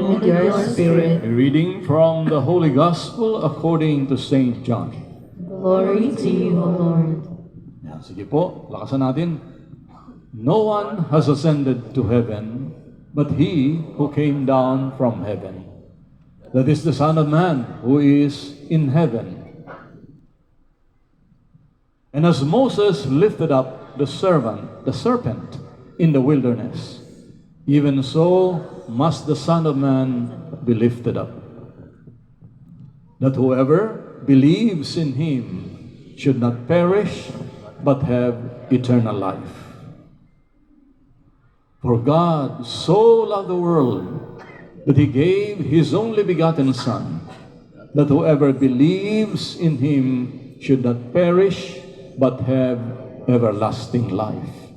and with your spirit. A reading from the Holy Gospel according to Saint John. Glory to you, O Lord. Yan, sige po, lakasan natin. No one has ascended to heaven but he who came down from heaven. That is the Son of Man who is in heaven. And as Moses lifted up the serpent in the wilderness, even so must the Son of Man be lifted up, that whoever believes in him should not perish, but have eternal life. For God so loved the world that he gave his only begotten Son, that whoever believes in him should not perish, but have everlasting life.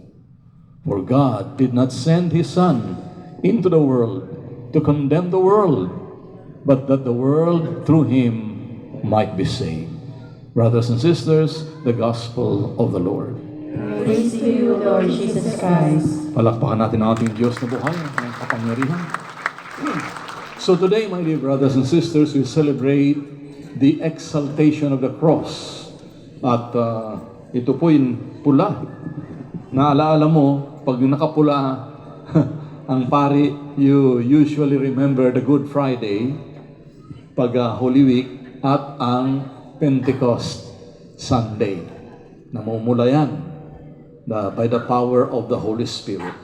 For God did not send his Son into the world to condemn the world, but that the world through him might be saved. Brothers and sisters, the Gospel of the Lord. Praise to you, Lord Jesus Christ. Palakpakan natin ang ating Diyos na buhay, ang kapangyarihan. So today, my dear brothers and sisters, we celebrate the exaltation of the cross. At ito po yung pula. Naalaala mo, pag nakapula ang pari, you usually remember the Good Friday, pag Holy Week, at ang Pentecost Sunday. Namumula yan by the power of the Holy Spirit.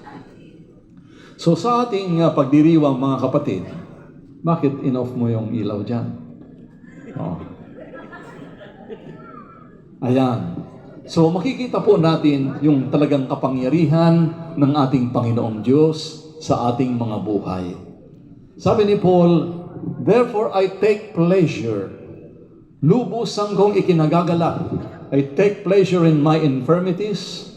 So sa ating pagdiriwang mga kapatid, bakit in-off mo yung ilaw dyan? Oh. Ayan. So makikita po natin yung talagang kapangyarihan ng ating Panginoong Diyos sa ating mga buhay. Sabi ni Paul, therefore I take pleasure, lubusang kong ikinagagalak, I take pleasure in my infirmities,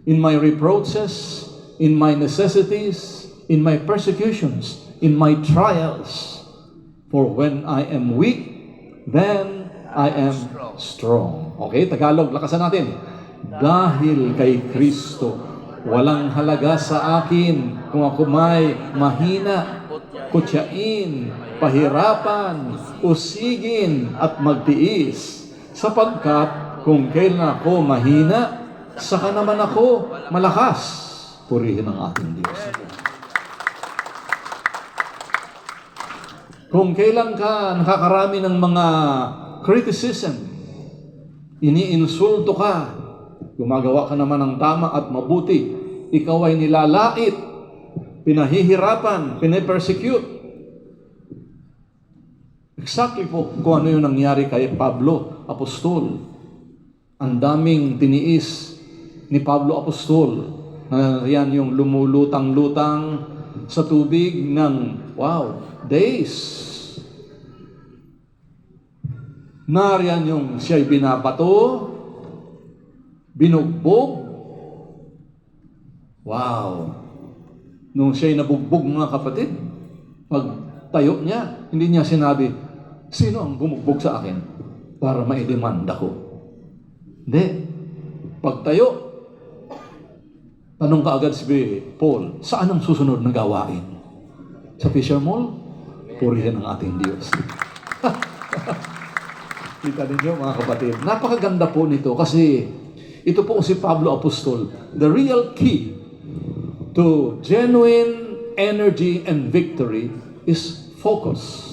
in my reproaches, in my necessities, in my persecutions, in my trials. For when I am weak, then I am strong. Okay, Tagalog, lakasan natin. Dahil kay Kristo, walang halaga sa akin kung ako may mahina, kutyain, pahirapan, usigin at magtiis. Sapagkat kung kailan ako mahina, saka naman ako malakas. Purihin ang ating Diyos. Kung kailan ka nakakarami ng mga criticism, iniinsulto ka, gumagawa ka naman ng tama at mabuti, ikaw ay nilalait, pinahihirapan, pinipersecute. Exactly po kung ano yung nangyari kay Pablo, Apostol. Ang daming tiniis ni Pablo Apostol. Yan yung lumulutang-lutang sa tubig ng, days. Nariyan yung siya'y binabato, binugbog. Nung siya'y nabugbog mga kapatid, pag tayo niya, hindi niya sinabi, sino ang bumugbog sa akin para maidemanda ko? Hindi. Pag tayo, tanong ka agad si Paul, saan ang susunod na gawain? Sa Fisher Mall? Purihin ang ating Diyos. Kita ninyo mga kapatid. Napakaganda po nito kasi ito po si Pablo Apostol. The real key to genuine energy and victory is focus.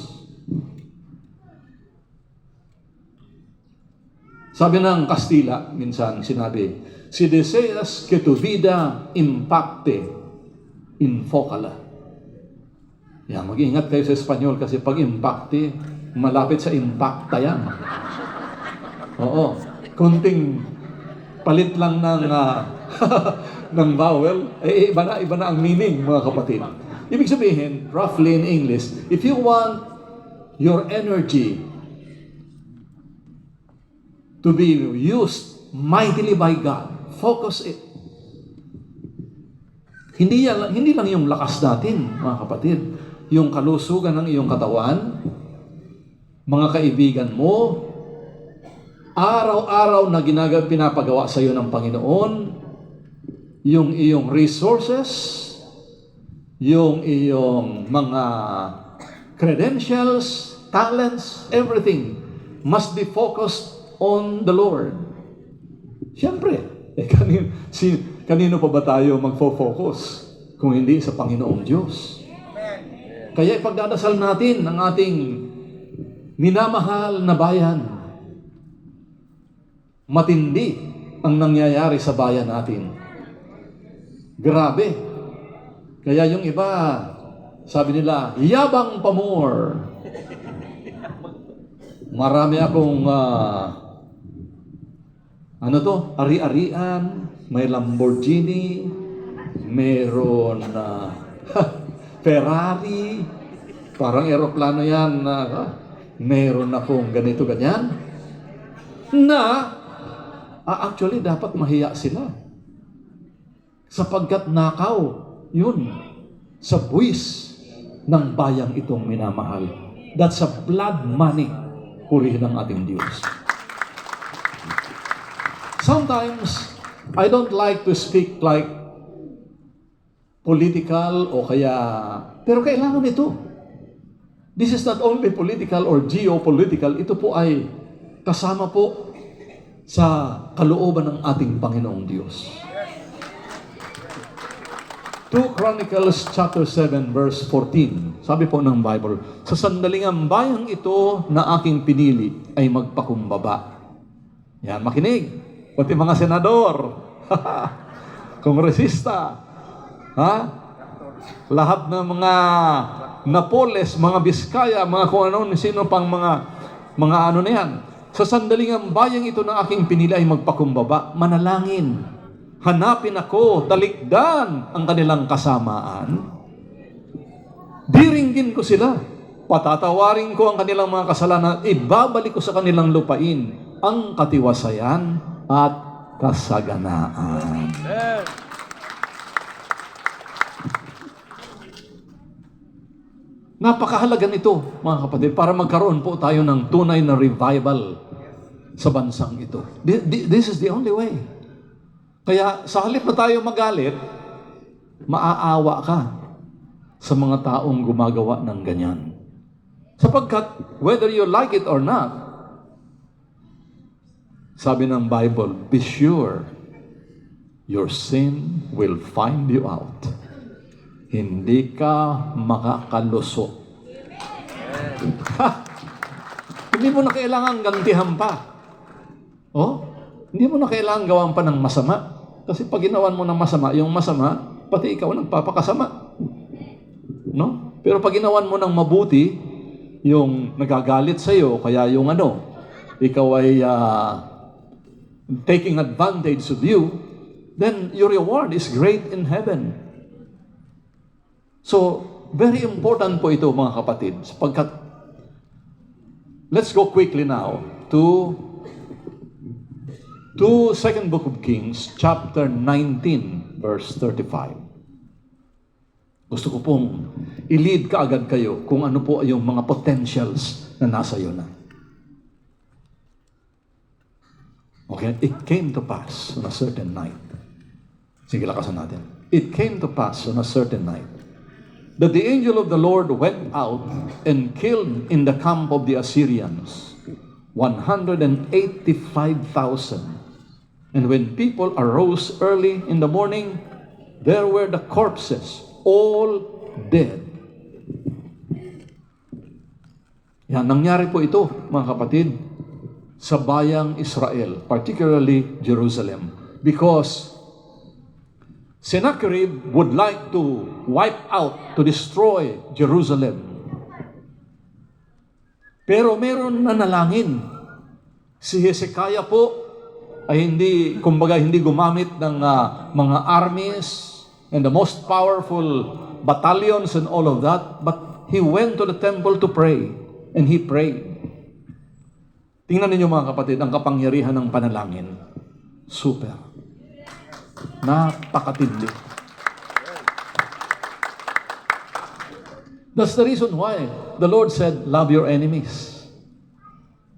Sabi ng Kastila, minsan sinabi, si deseas que tu vida impacte, infócala. Yan, mag-iingat kayo sa Espanyol kasi pag impacte, malapit sa impacta yan. Oo. Kunting palit lang ng ng vowel, iba na ang meaning, mga kapatid. Ibig sabihin, roughly in English, if you want your energy to be used mightily by God, focus it. Hindi lang yung lakas natin, mga kapatid. Yung kalusugan ng iyong katawan, mga kaibigan mo, araw-araw na pinapagawa sa iyo ng Panginoon, yung iyong resources, yung iyong mga credentials, talents, everything must be focused on the Lord. Siyempre, kanino pa ba tayo magfo-focus kung hindi sa Panginoong Diyos? Kaya ipagdadasal natin ang ating minamahal na bayan. Matindi ang nangyayari sa bayan natin. Grabe. Kaya yung iba, sabi nila, yabang pa more. Marami akong, ari-arian, may Lamborghini, meron Ferrari, parang eroplano yan, meron akong ganito, ganyan, na, actually, dapat mahiya sila. Sapagkat nakaw, yun, sa buwis ng bayang itong minamahal. That's a blood money, purihin ng ating Diyos. Sometimes, I don't like to speak like political o kaya, pero kailangan ito. This is not only political or geopolitical, ito po ay kasama po sa kalooban ng ating Panginoong Diyos. 2 Chronicles chapter 7 verse 14. Sabi po ng Bible, sa sandaling ang bayang ito na aking pinili ay magpakumbaba. Yan, makinig. Pati mga senador, kongresista, lahat ng mga Napoles, mga Biskaya, mga kung ano, sino pang mga ano na yan. Sa sandaling ang bayang ito na aking pinili ay magpakumbaba, manalangin. Hanapin ako, talikdan ang kanilang kasamaan. Diringgin ko sila. Patatawarin ko ang kanilang mga kasalanan. Ibabalik ko sa kanilang lupain ang katiwasayan at kasaganaan. Napakahalaga nito, mga kapatid, para magkaroon po tayo ng tunay na revival sa bansang ito. This is the only way. Kaya sa halip na tayo magalit, maaawa ka sa mga taong gumagawa ng ganyan. Sapagkat, whether you like it or not, sabi ng Bible, be sure your sin will find you out. Hindi ka makakalusot. Hindi mo na kailangan gantihan pa. Hindi mo na kailangan gawan pa ng masama. Kasi pag ginawan mo ng masama, yung masama, pati ikaw nagpapakasama. No? Pero pag ginawan mo ng mabuti, yung nagagalit sa'yo, kaya yung ikaw ay taking advantage of you, then your reward is great in heaven. So, very important po ito, mga kapatid, sapagkat, let's go quickly now to 2nd Book of Kings, chapter 19, verse 35. Gusto ko pong i-lead ka agad kayo kung ano po yung mga potentials na nasa iyo na. Okay? It came to pass on a certain night. Sige, lakasan natin. It came to pass on a certain night that the angel of the Lord went out and killed in the camp of the Assyrians 185,000. And when people arose early in the morning, there were the corpses, all dead. Yan, nangyari po ito, mga kapatid, sa bayang Israel, particularly Jerusalem, because Sennacherib would like to wipe out, to destroy Jerusalem. Pero meron na nalangin. Si Hezekiah po ay hindi gumamit ng mga armies and the most powerful battalions and all of that, but he went to the temple to pray, and he prayed. Tingnan ninyo, mga kapatid, ang kapangyarihan ng panalangin. Super. Napakatindi. That's the reason why the Lord said, love your enemies.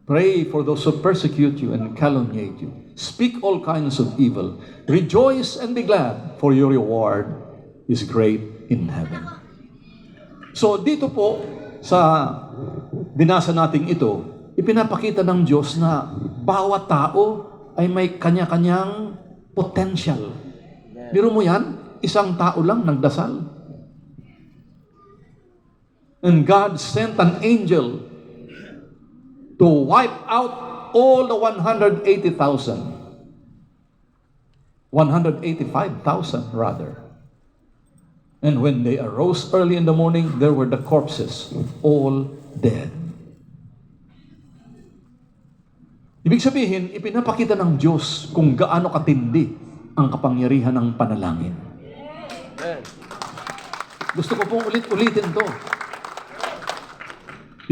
Pray for those who persecute you and calumniate you. Speak all kinds of evil. Rejoice and be glad, for your reward is great in heaven. So dito po, sa binasa nating ito, ipinapakita ng Diyos na bawat tao ay may kanya-kanyang potential. Biro mo yan, isang tao lang nagdasal. And God sent an angel to wipe out all the 180,000. 185,000 rather. And when they arose early in the morning, there were the corpses, all dead. Ibig sabihin, ipinapakita ng Diyos kung gaano katindi ang kapangyarihan ng panalangin. Gusto ko pong ulit-ulitin to.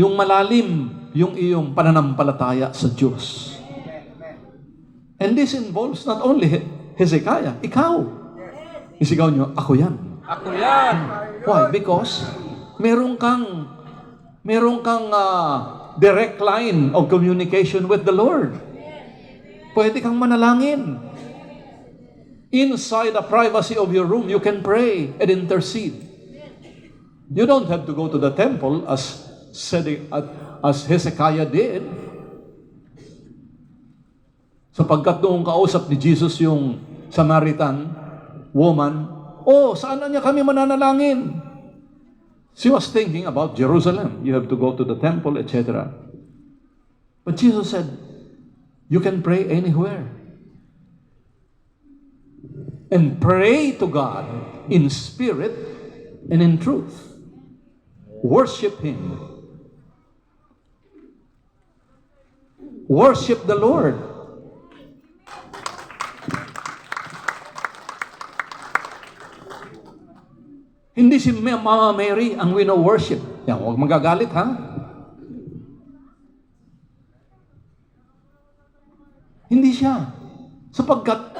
Yung malalim, yung iyong pananampalataya sa Diyos. And this involves not only Hezekiah, ikaw. Isigaw nyo, ako yan. Ako yan. Why? Because meron kang direct line of communication with the Lord. Pwede kang manalangin. Inside the privacy of your room, you can pray and intercede. You don't have to go to the temple as Hezekiah did. Sapagkat noong kausap ni Jesus yung Samaritan woman, saan na niya kami mananalangin? She was thinking about Jerusalem. You have to go to the temple, etc. But Jesus said, you can pray anywhere. And pray to God in spirit and in truth. Worship Him. Worship the Lord. Hindi si Mama Mary ang wino-worship. Yan, huwag magagalit, ha? Hindi siya. Sapagkat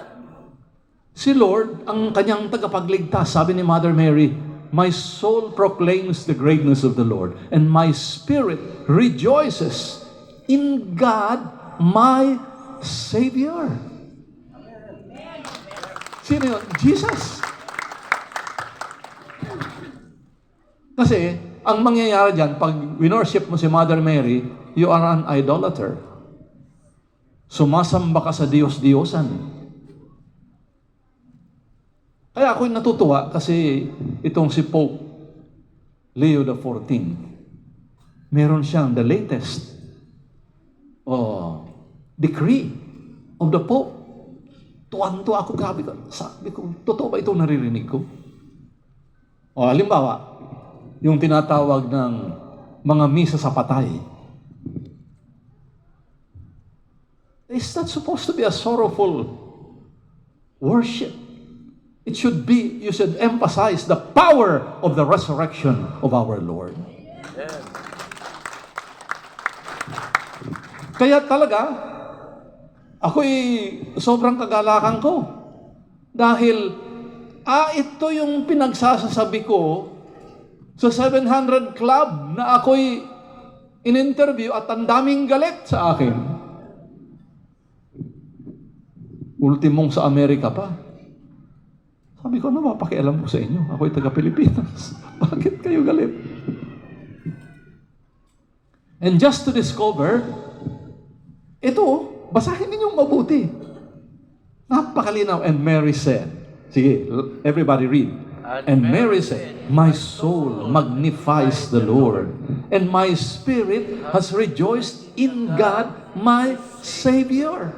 si Lord ang kanyang tagapagligtas. Sabi ni Mother Mary, my soul proclaims the greatness of the Lord, and my spirit rejoices in God, my Savior. Sino yun? Jesus. Kasi, ang mangyayari dyan, pag winorship mo si Mother Mary, you are an idolater. Sumasamba ka sa Diyos-Diyosan. Kaya ako'y natutuwa kasi itong si Pope Leo XIV, meron siyang the latest decree of the Pope. Tuwan-tuwa ako, grabe ka. Sabi ko, totoo ba itong naririnig ko? Halimbawa, yung tinatawag ng mga misa sa patay. It's not supposed to be a sorrowful worship. It should be, you should emphasize the power of the resurrection of our Lord. Kaya talaga, ako'y sobrang kagalakan ko. Dahil, ito yung pinagsasasabi ko sa 700 Club na ako'y in-interview at ang daming galit sa akin. Ultimong sa Amerika pa. Sabi ko, ano ba pakialam ko sa inyo? Ako'y taga-Pilipinas. Bakit kayo galit? And just to discover, ito, basahin ninyong mabuti. Napakalinaw. And Mary said, sige, everybody read. And Mary said, my soul magnifies the Lord, and my spirit has rejoiced in God, my Savior.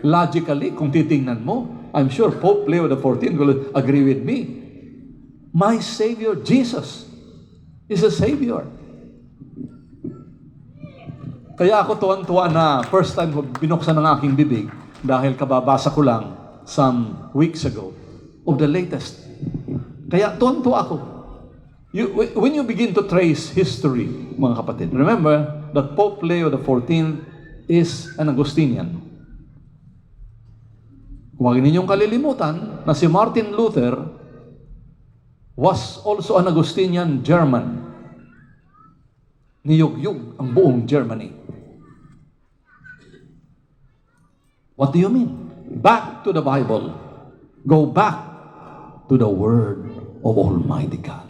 Logically, kung titingnan mo, I'm sure Pope Leo XIV will agree with me. My Savior, Jesus, is a Savior. Kaya ako tuwan-tuwa na first time binuksan ng aking bibig dahil kababasa ko lang some weeks ago of the latest. Kaya tuwan-tuwa ako. When you begin to trace history, mga kapatid, remember that Pope Leo XIV is an Augustinian. Huwag ninyong kalilimutan na si Martin Luther was also an Augustinian German. Niyugyug ang buong Germany. What do you mean? Back to the Bible. Go back to the Word of Almighty God.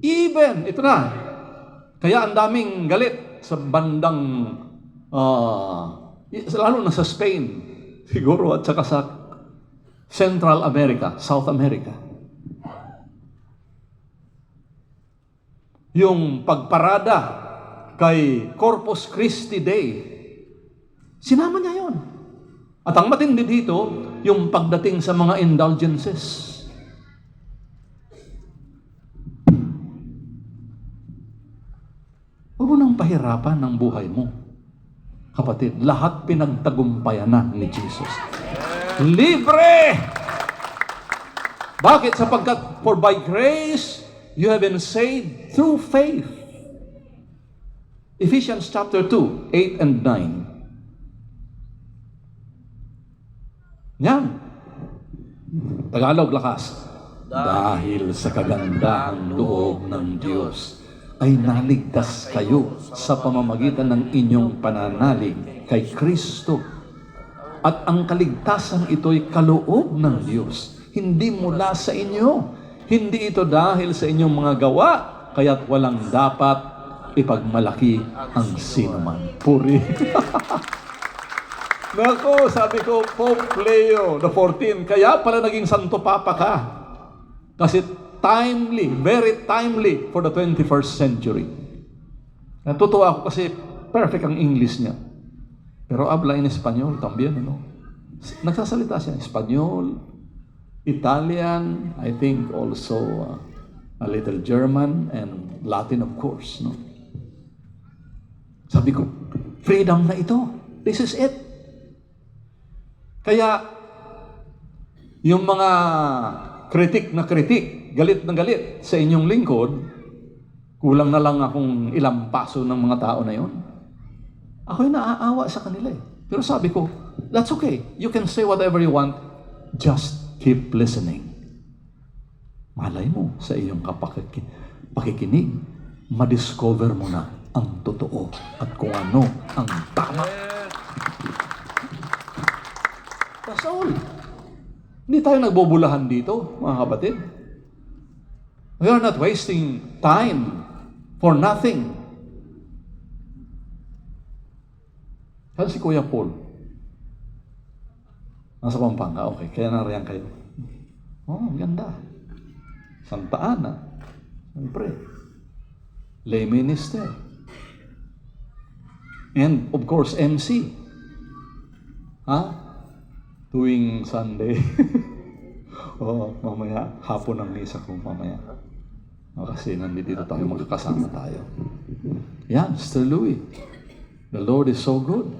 Even, ito na, kaya ang daming galit sa bandang, lalo na sa Spain, siguro, at saka sa Central America, South America. Yung pagparada kay Corpus Christi Day, sinama niya yon. At ang matindi dito, yung pagdating sa mga indulgences. Huwag mo nang pahirapan ang buhay mo. Kapatid, lahat pinagtagumpayan na ni Jesus. Libre! Bakit? Sapagkat for by grace, you have been saved through faith. Ephesians chapter 2, 8 and 9. Yan. Tagalog, lakas. Dahil sa kagandahang loob ng Diyos, ay naligtas kayo sa pamamagitan ng inyong pananalig kay Kristo. At ang kaligtasan ito'y kaloob ng Diyos, hindi mula sa inyo. Hindi ito dahil sa inyong mga gawa, kaya't walang dapat ipagmalaki ang sinuman. Puri. Nako, sabi ko, Pope Leo the 14, kaya pala naging Santo Papa ka. Kasi timely, very timely for the 21st century. Natutuwa ako kasi perfect ang English niya. Pero habla in Espanyol también, no? Nagsasalita siya Espanyol, Italian, I think also a little German and Latin of course, no? Sabi ko, freedom na ito. This is it. Kaya yung mga kritik na kritik, galit na galit sa inyong lingkod, kulang na lang akong ilang paso ng mga tao na yon. Ako'y naaawa sa kanila eh. Pero sabi ko, that's okay. You can say whatever you want. Just keep listening. Malay mo sa iyong pakikinig, madiscover mo na ang totoo at kung ano ang tama. That's all. Hindi tayo nagbubulahan dito, mga kapatid. We are not wasting time for nothing. Saan si Kuya Paul? Nasa Pampanga. Okay, kaya nariyan kayo. Oh, ganda. Santa Ana. Siyempre. Lay minister. And, of course, MC. Tuwing Sunday. Mamaya, hapon ang misa ko mamaya. Kasi nandito tayo, magkakasama tayo. Yan, Mr. Louis. The Lord is so good.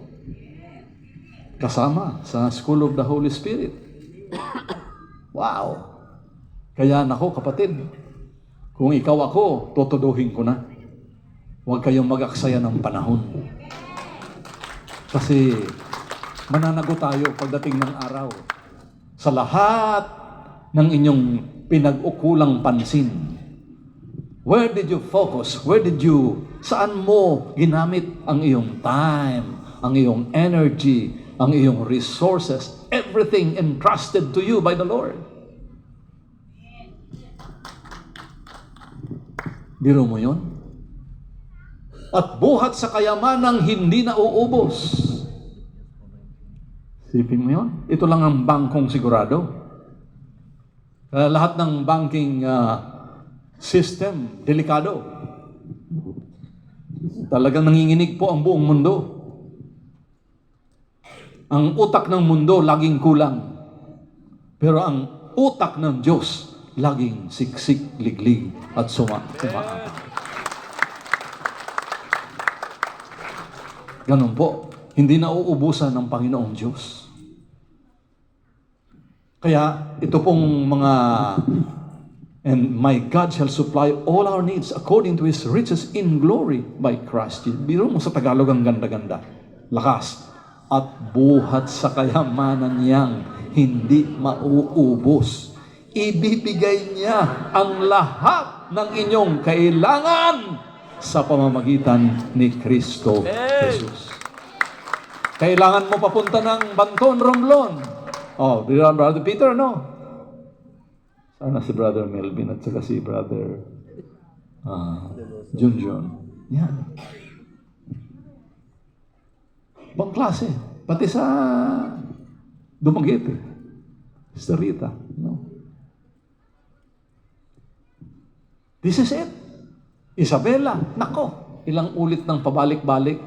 Kasama sa School of the Holy Spirit. Wow! Kaya nako kapatid, kung ikaw ako, tutuduhin ko na. Huwag kayong mag-aksaya ng panahon. Kasi mananagot tayo pagdating ng araw sa lahat ng inyong pinag-ukulang pansin. Where did you focus? Saan mo ginamit ang iyong time, ang iyong energy, ang iyong resources, everything entrusted to you by the Lord? Biro mo yun? At buhat sa kayamanang hindi nauubos. Sipin mo yun? Ito lang ang bangkong sigurado. Lahat ng banking system, delikado. Talagang nanginginig po ang buong mundo. Ang utak ng mundo laging kulang. Pero ang utak ng Diyos laging siksik, liglig at sumaabot. Ganun po. Hindi na uubusan ng Panginoong Diyos. Kaya ito pong mga and my God shall supply all our needs according to His riches in glory by Christ Jesus. Biro mo sa Tagalog ang ganda-ganda. Lakas. At buhat sa kayamanan niyang hindi mauubos. Ibibigay niya ang lahat ng inyong kailangan sa pamamagitan ni Kristo Jesus. Kailangan mo papunta ng Banton, Romblon. Oh, Brother Peter, no? Sana si Brother Melvin at saka si Brother Junjun. Yan. Ibang klase. Pati sa Dumaguete. Sister Rita. No? This is it. Isabela. Nako. Ilang ulit ng pabalik-balik.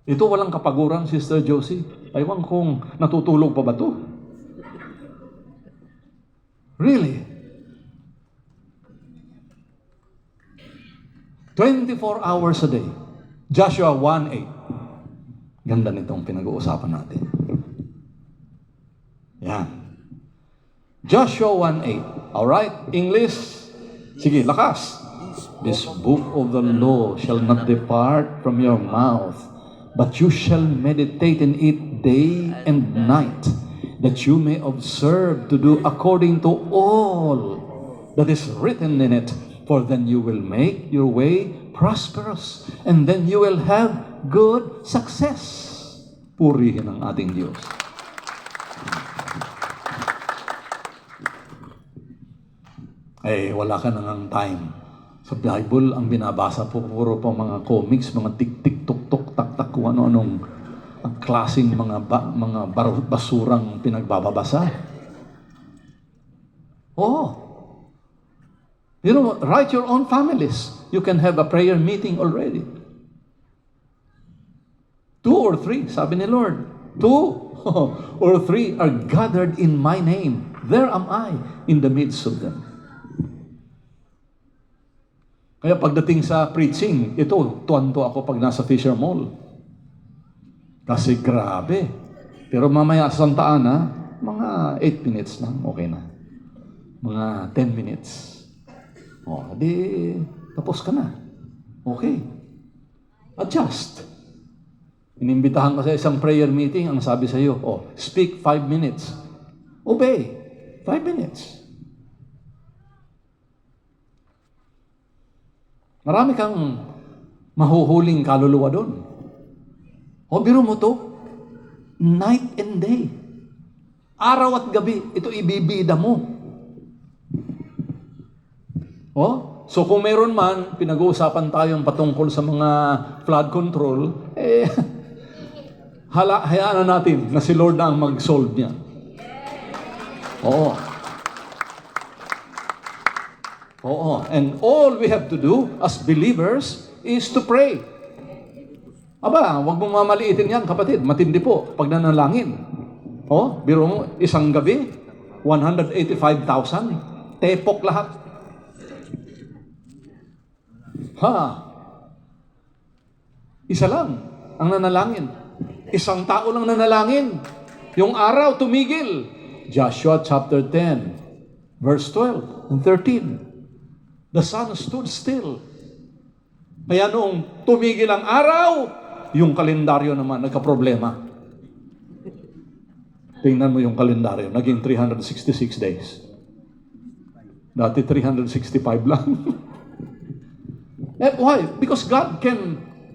Ito walang kapaguran, Sister Josie. Aywan kung natutulog pa ba to? Really? 24 hours a day. Joshua 1:8. Ganda nitong pinag-uusapan natin. Yan. Joshua 1:8. Alright? English? Sige, lakas. This book of the law shall not depart from your mouth, but you shall meditate in it day and night, that you may observe to do according to all that is written in it. For then you will make your way prosperous, and then you will have good success. Purihin ang ating Diyos. Wala ka nang time. Sa Bible, ang binabasa po, puro pa mga comics, mga tik-tik, tuk-tuk, tak-tak, kung ano-anong ang klaseng mga basurang pinagbababasa. You know, write your own families. You can have a prayer meeting already. 2 or 3, sabi ni Lord. 2 or 3 are gathered in my name. There am I in the midst of them. Kaya pagdating sa preaching, ito, tuwan-tuwa ako pag nasa Fisher Mall. Kasi grabe. Pero mamaya sa Santa Ana, mga 8 minutes lang, okay na. Mga 10 minutes. Di tapos ka na. Okay. Adjust. Inimbitahan ka sa isang prayer meeting, ang sabi sa iyo, speak 5 minutes. Obey. 5 minutes. Marami kang mahuhuling kaluluwa doon. Biro mo to, night and day. Araw at gabi, ito ibibida mo. So kung meron man, pinag-uusapan tayong patungkol sa mga flood control, hayaan na natin na si Lord na ang mag-solve niya. And all we have to do as believers is to pray. Wag mong mamaliitin yan, kapatid. Matindi po, pag nanalangin. Biro mo, isang gabi, 185,000, tepok lahat. Isa lang ang nanalangin. Isang tao lang nanalangin. Yung araw tumigil. Joshua chapter 10, verse 12 and 13. The sun stood still. Kaya noong tumigil ang araw, yung kalendaryo naman nagka-problema. Tingnan mo yung kalendaryo, naging 366 days. Dati 365 lang. Why? Because God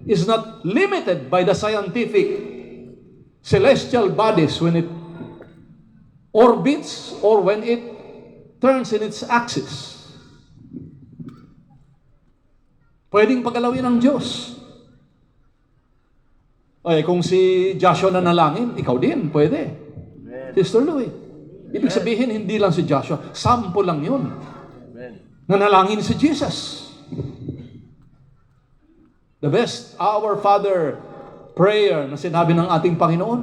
is not limited by the scientific celestial bodies when it orbits or when it turns in its axis. Pwedeng pagalawin ng Diyos. Kung si Joshua nanalangin, ikaw din, pwede. Sister Louie. Ibig sabihin, hindi lang si Joshua, sample lang yun. Nanalangin si Jesus. The best Our Father prayer na sinabi ng ating Panginoon.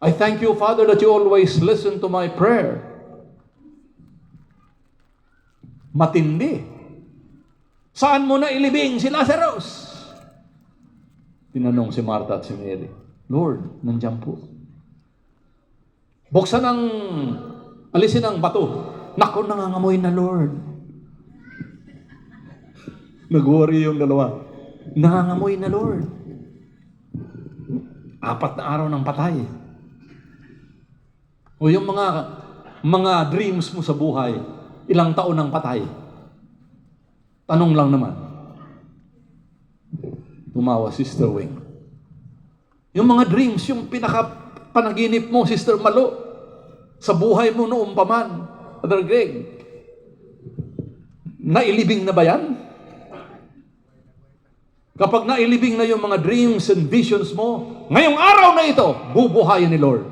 I thank you, Father, that you always listen to my prayer. Matindi. Saan mo na ilibing si Lazarus? Tinanong si Martha at si Mary. Lord, nandiyan po. Alisin ang bato. Naku, nangangamoy na, Lord. Nag-worry yung dalawa. Nangangamoy na, Lord. 4 na araw ng patay. O yung mga dreams mo sa buhay, ilang taon ng patay. Tanong lang naman. Tumawa, Sister Wing. Yung mga dreams, yung pinaka-panaginip mo, Sister Malo, sa buhay mo noong paman, Brother Greg, Nailibing na ba yan? Kapag nailibing na yung mga dreams and visions mo, ngayong araw na ito, bubuhayin ni Lord.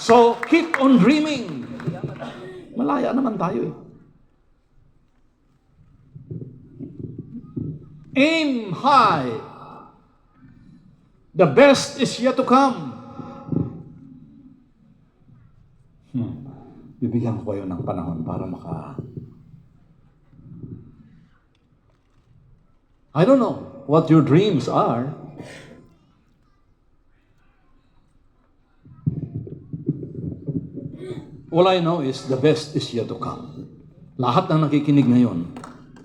So, keep on dreaming. Malaya naman tayo eh. Aim high. The best is yet to come. Bibigyan ko kayo ng panahon para I don't know what your dreams are. All I know is the best is yet to come. Lahat ng nakikinig ngayon,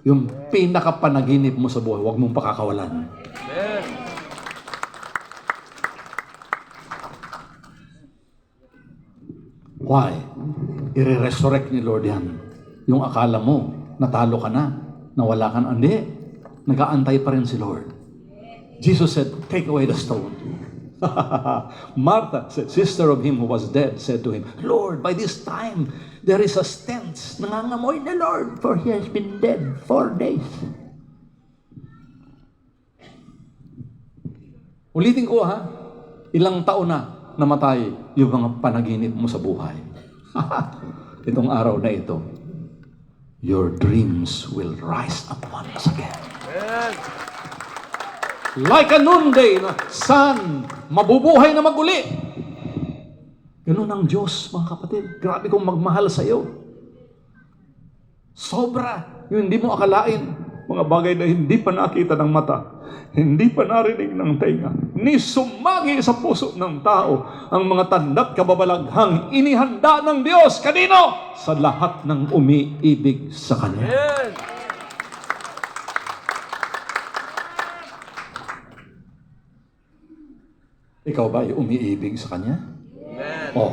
yung pinakapanaginip mo sa buhay, huwag mong pakakawalan. Amen. Why? I-resurrect ni Lord yan. Yung akala mo, natalo ka na, nawala ka na. Hindi. Nag-aantay pa rin si Lord. Jesus said, take away the stone. Martha, sister of him who was dead, said to him, Lord, by this time, there is a stench. Nangangamoy na Lord, for he has been dead 4 days. Ulitin ko ha, ilang taon na namatay yung mga panaginip mo sa buhay. Itong araw na ito, your dreams will rise up once again. Amen. Like a noonday na sun, mabubuhay na maguli. Ganun ang Diyos, mga kapatid. Grabe kong magmahal sa iyo. Sobra. Yung hindi mo akalain. Mga bagay na hindi pa nakita ng mata, hindi pa narinig ng tenga, ni sumagi sa puso ng tao ang mga tanda't kababalaghang inihanda ng Diyos. Kanino? Sa lahat ng umiibig sa Kanya. Amen. Ikaw ba yung umiibig sa Kanya? Amen. Oh.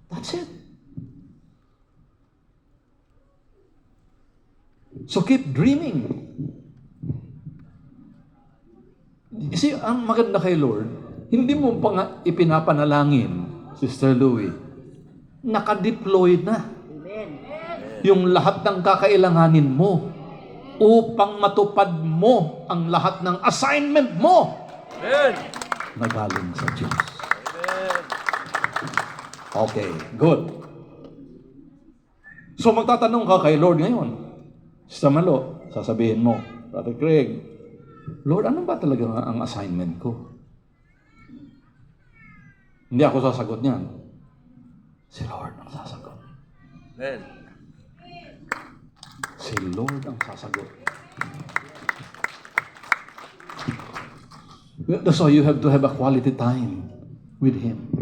That's it. So keep dreaming. Kasi ang maganda kay Lord, hindi mo pa nga ipinapanalangin, Sister Louie, nakadeployed na. Yung lahat ng kakailanganin mo upang matupad mo ang lahat ng assignment mo Amen. na galing sa Diyos. Amen. Okay, good. So magtatanong ka kay Lord ngayon. Sa Malo, sasabihin mo, Brother Craig, Lord, ano ba talaga ang assignment ko? Hindi ako sasagot niyan. Si Lord ang sasagot. Amen. Si Lord ang sasagot. That's why you have to have a quality time with Him.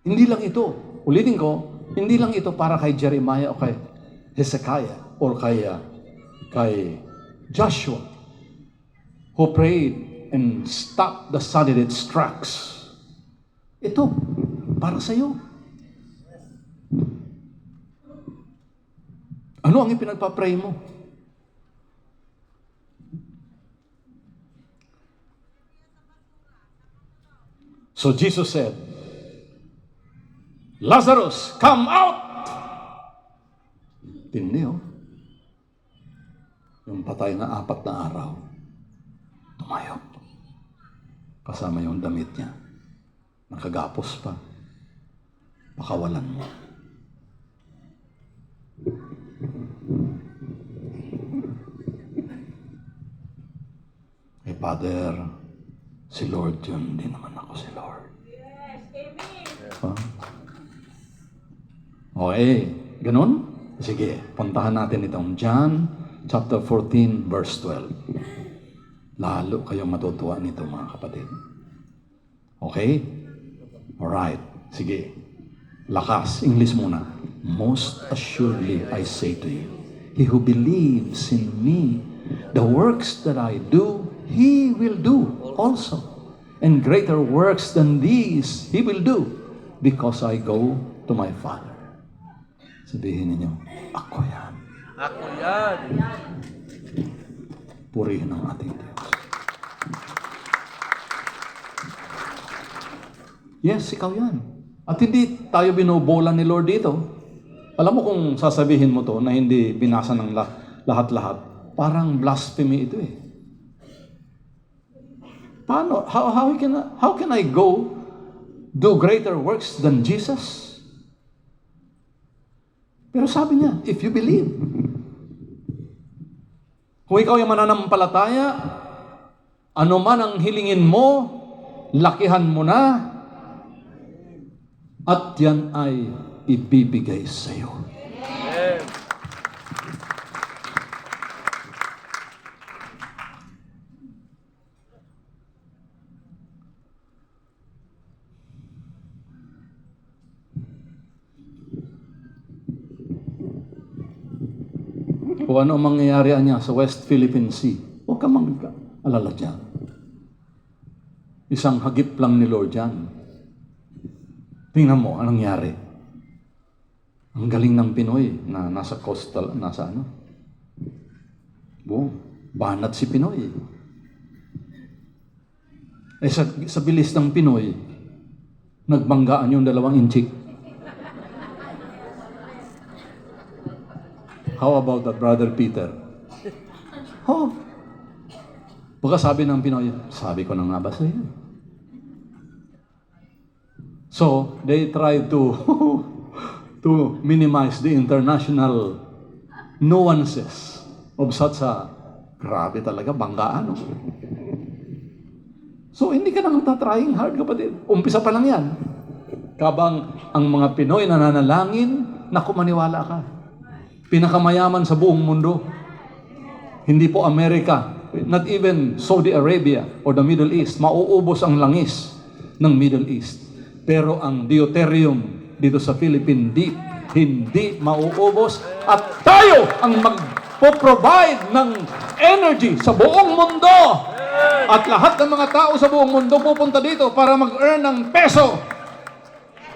Hindi lang ito. Ulitin ko, hindi lang ito para kay Jeremiah o kay Hezekiah or kay Joshua who prayed and stopped the sun in its tracks. Ito, para sa iyo. Ano ang ipinagpa-pray mo? So Jesus said, Lazarus, come out! Tindi, oh. Yung patay na 4 na araw, tumayo. Kasama yung damit niya. Nakagapos pa. Pakawalan mo. Eh, Father, si Lord yun. Hindi naman ako si Lord. Huh? Okay, ganun? Sige, puntahan natin itong John chapter 14 verse 12. Lalo kayong matutuwa nito, mga kapatid. Okay? Alright, sige. Lakas, English muna. Most assuredly I say to you, he who believes in me, the works that I do, he will do also. And greater works than these he will do, because I go to my Father. Sabihin ninyo, ako yan. Ako yan. Purihin ang ating Diyos. Yes, ikaw yan. At hindi tayo binobola ni Lord dito. Alam mo kung sasabihin mo to na hindi binasa ng lahat-lahat, parang blasphemy ito eh. Paano? How can I go do greater works than Jesus? Pero sabi niya, if you believe. Kung ikaw yung mananampalataya, ano man ang hilingin mo, lakihan mo na, at yan ay ibibigay sa iyo. Amen. Kung ano ang mangyayari niya sa West Philippine Sea, huwag ka mag-alala dyan. Isang hagip lang ni Lord yan. Tingnan mo, anong nangyari? Ang galing ng Pinoy na nasa coastal, nasa ano? Banat si Pinoy. Sa bilis ng Pinoy, nagbanggaan yung 2 inchik. How about that, Brother Peter? Oh. Baka sabi ng Pinoy, sabi ko na nga ba sa'yo? So, they try to to minimize the international nuances of such a, grabe talaga, banggaan. No? So, hindi ka nang trying hard, kapatid. Umpisa pa lang yan. Kabang ang mga Pinoy nananalangin, naku, maniwala ka. Pinakamayaman sa buong mundo. Hindi po Amerika, not even Saudi Arabia or the Middle East. Mauubos ang langis ng Middle East. Pero ang deuterium dito sa Philippine Deep, hindi mauubos. At tayo ang magpo-provide ng energy sa buong mundo. At lahat ng mga tao sa buong mundo pupunta dito para mag-earn ng peso.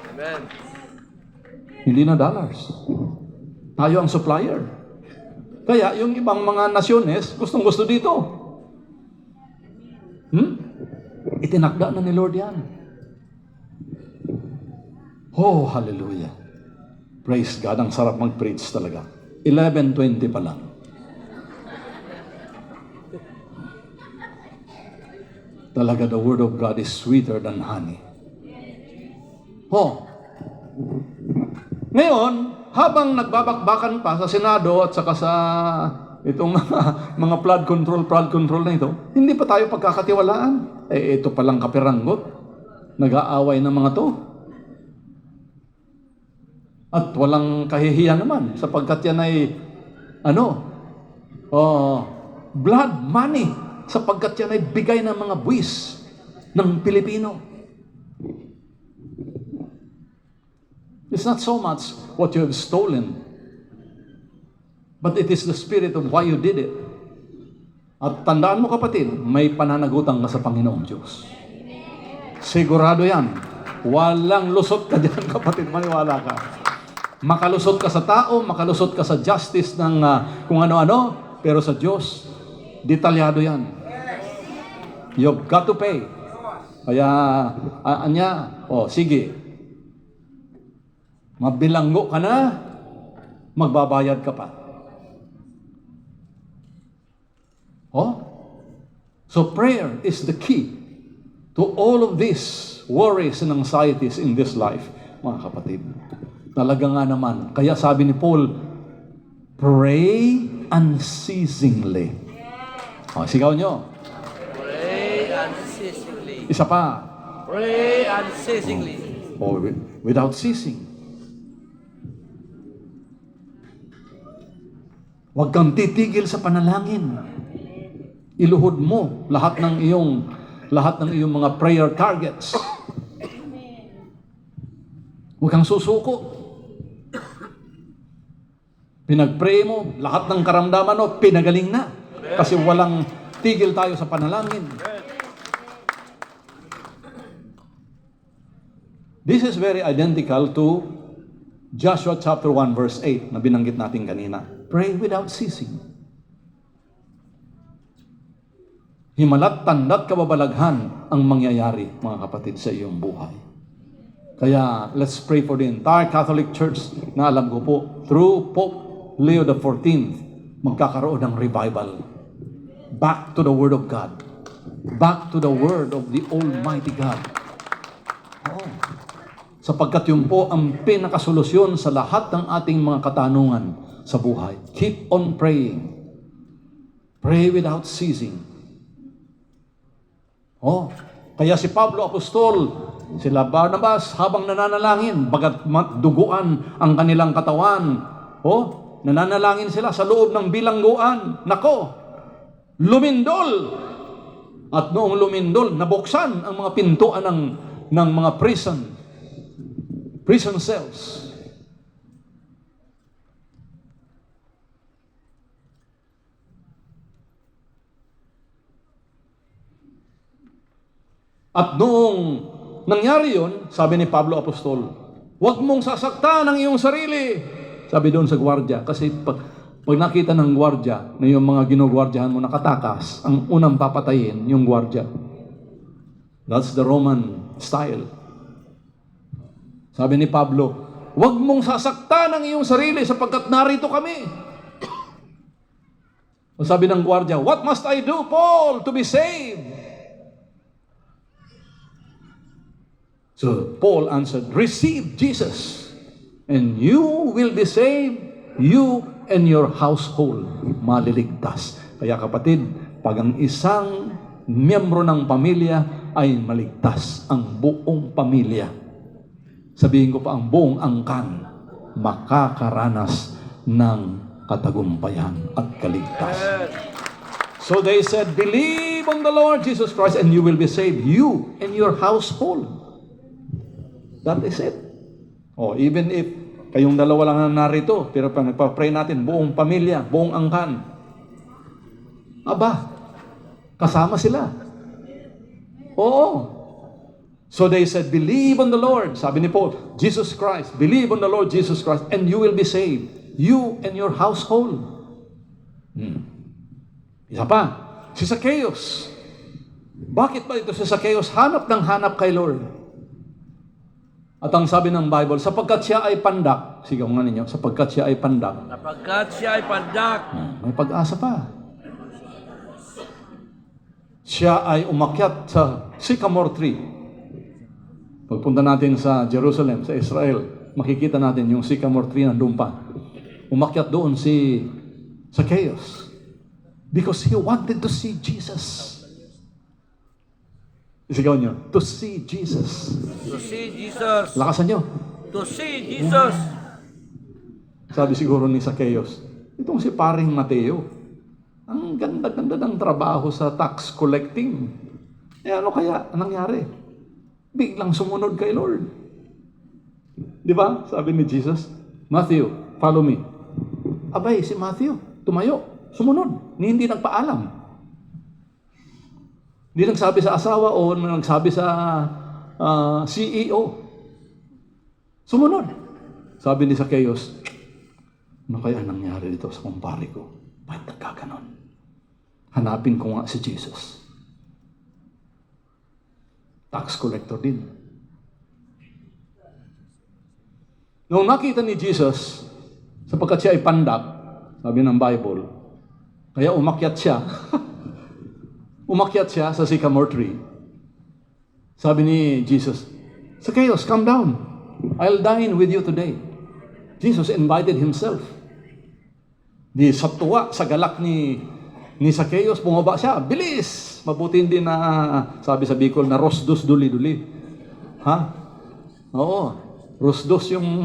Amen. Hindi na dollars. Tayo ang supplier. Kaya yung ibang mga nasyones, gustong-gusto dito. Itinakda na ni Lord yan. Oh, hallelujah. Praise God. Ang sarap mag-preach talaga. 11:20 pa lang. Talaga, the Word of God is sweeter than honey. Oh. Ngayon, habang nagbabakbakan pa sa Senado at saka sa itong mga flood control na ito, hindi pa tayo pagkakatiwalaan. Ito palang kapiranggot. Nag-aaway ng mga to. At walang kahihiyan naman sapagkat yan ay blood money sapagkat yan ay bigay ng mga buwis ng Pilipino. It's not so much what you have stolen, but it is the spirit of why you did it. At tandaan mo, kapatid, may pananagutan ka sa Panginoong Diyos. Sigurado yan. Walang lusot ka dyan, kapatid. Maniwala ka. Makalusot ka sa tao, makalusot ka sa justice ng kung ano-ano, pero sa Diyos, detalyado yan. You've got to pay. Kaya, sige, mabilanggo ka na, magbabayad ka pa. So prayer is the key to all of these worries and anxieties in this life, mga kapatid. Talaga nga naman. Kaya sabi ni Paul, pray unceasingly. Sigaw nyo. Pray unceasingly. Isa pa. Pray unceasingly. Without ceasing. Huwag kang titigil sa panalangin. Iluhod mo lahat ng iyong mga prayer targets. Huwag kang susuko. Pinag-pray mo, lahat ng karamdaman mo, pinagaling na. Kasi walang tigil tayo sa panalangin. This is very identical to Joshua chapter 1 verse 8 na binanggit natin kanina. Pray without ceasing. Himalat, tandat, kababalaghan ang mangyayari, mga kapatid, sa iyong buhay. Kaya, let's pray for the entire Catholic Church na alam ko po, through Pope Leo XIV, magkakaroon ng revival. Back to the Word of God. Back to the Word of the Almighty God. Oo. Sapagkat yun po ang pinakasolusyon sa lahat ng ating mga katanungan sa buhay. Keep on praying. Pray without ceasing. Oh, kaya si Pablo Apostol, sila Barnabas, habang nananalangin, bagat duguan ang kanilang katawan, oh, nananalangin sila sa loob ng bilangguan. Nako, lumindol! At noong lumindol, nabuksan ang mga pintuan ng mga prison cells. At noong nangyari yun, sabi ni Pablo Apostol, huwag mong sasaktan ang iyong sarili. Sabi doon sa gwardiya, kasi pag nakita ng gwardiya na yung mga ginugwardyahan mo nakatakas, ang unang papatayin yung gwardiya. That's the Roman style. Sabi ni Pablo, huwag mong sasaktan ang iyong sarili sapagkat narito kami. O sabi ng gwardiya, what must I do, Paul, to be saved? So Paul answered, receive Jesus, and you will be saved, you and your household, maliligtas. Kaya kapatid, pag ang isang miyembro ng pamilya ay maligtas, ang buong pamilya, sabihin ko pa ang buong angkan, makakaranas ng katagumpayan at kaligtasan. So they said, believe on the Lord Jesus Christ and you will be saved, you and your household. That is it. Oh, even if kayong dalawa lang na narito, pero pag nagpa-pray natin, buong pamilya, buong angkan, aba, kasama sila. Oo. So they said, believe on the Lord. Sabi ni Paul, Jesus Christ, believe on the Lord Jesus Christ, and you will be saved. You and your household. Isa pa, si Zacchaeus. Bakit ba ito si Zacchaeus? Hanap ng hanap kay Lord. At ang sabi ng Bible, sapagkat siya ay pandak, sigaw nga ninyo, sapagkat siya ay pandak. Sapagkat siya ay pandak. May pag-asa pa. Siya ay umakyat sa sycamore tree. Pagpunta natin sa Jerusalem, sa Israel, makikita natin yung sycamore tree na dumpa. Umakyat doon si Zacchaeus because he wanted to see Jesus. Isigaw nyo, to see Jesus. To see Jesus. Lakasan nyo. To see Jesus. Sabi siguro ni Zacchaeus, itong si paring Mateo, ang ganda-ganda ng trabaho sa tax collecting. Ano kaya nangyari? Biglang sumunod kay Lord. Di ba? Sabi ni Jesus, Matthew, follow me. Abay, si Matthew, tumayo, sumunod, hindi nagpaalam. Hindi nagsabi sa asawa o nagsabi sa CEO. Sumunod. Sabi ni Zacchaeus, ano kaya nangyari dito sa kumpare ko? Bakit nagkaganon? Hanapin ko nga si Jesus. Tax collector din. Nung nakita ni Jesus, sapagkat siya ay pandak, sabi ng Bible, kaya umakyat siya. Umakyat siya sa sycamore tree. Sabi ni Jesus, Zacchaeus, come down. I'll dine with you today. Jesus invited himself. Di sa tuwa, sa galak ni Zacchaeus, bumaba siya. Bilis! Mabuti hindi na, sabi sa Bicol, na rosdos duli-duli. Ha? Oo. Rosdos yung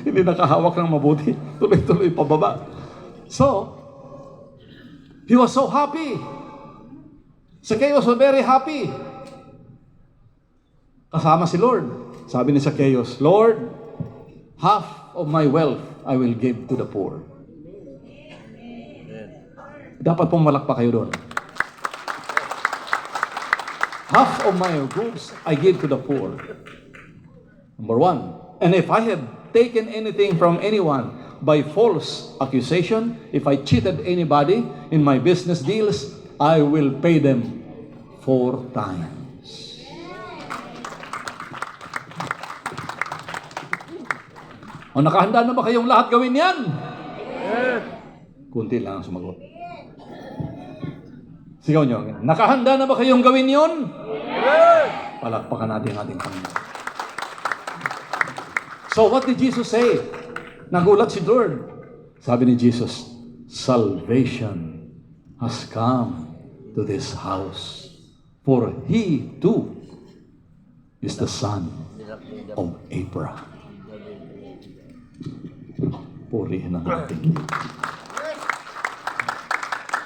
hindi nakahawak ng mabuti. Tuloy-tuloy pababa. So, he was so happy. Zacchaeus was very happy. Kasama si Lord. Sabi ni Zacchaeus, Lord, half of my wealth I will give to the poor. Dapat pong malakpa kayo doon. Half of my goods I give to the poor. Number one. And if I have taken anything from anyone by false accusation, if I cheated anybody in my business deals, I will pay them 4 times. O nakahanda na ba kayong lahat gawin yan? Yes. Kunti lang ang sumagot. Sigaw nyo. Nakahanda na ba kayong gawin yon? Yes. Palakpakan natin ang ating Panginoon. So what did Jesus say? Nagulat si Lord. Sabi ni Jesus, salvation has come to this house, for he too is the son of Abraham. Purihin ang ating Diyos.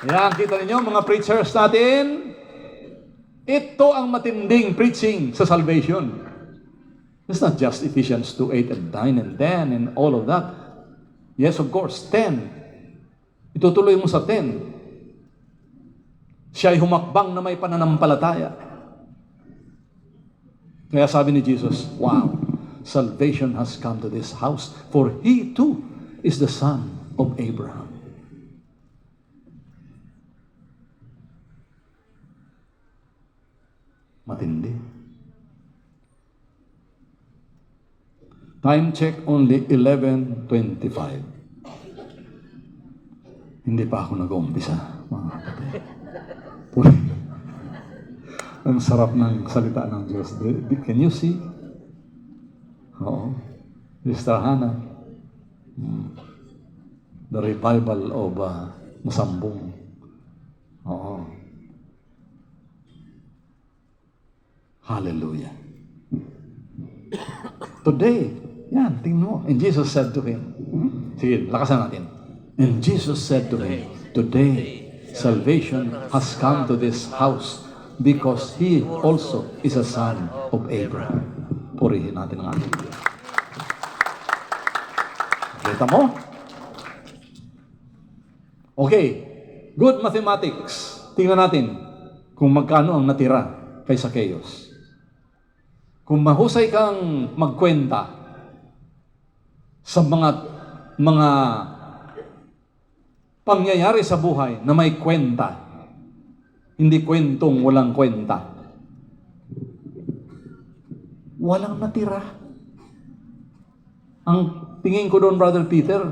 Yan, kita ninyo mga preachers natin. Ito ang matinding preaching sa salvation. It's not just Ephesians 2:8 and 9 and 10 and all of that. Yes, of course, 10. Itutuloy mo sa 10. Siya'y humakbang na may pananampalataya. Kaya sabi ni Jesus, wow, salvation has come to this house, for he too is the son of Abraham. Matindi. Time check only 11:25. Hindi pa ako nag-uumpisa, mga kapatid. Ang sarap ng salita ng Diyos. Can you see? Oo. Sister Hannah. The revival of Masambong. Oo. Hallelujah. Today, yan, tingnan mo. And Jesus said to him, sige, lakasan natin. And Jesus said to him, today, salvation has come to this house because he also is a son of Abraham. Purihin natin ang ating Diyos. Kita mo? Okay, good mathematics. Tingnan natin kung magkano ang natira kay Zacchaeus. Kung mahusay kang magkwenta sa mga pangyayari sa buhay na may kwenta, hindi kwentong walang kwenta, walang natira. Ang tingin ko doon, Brother Peter,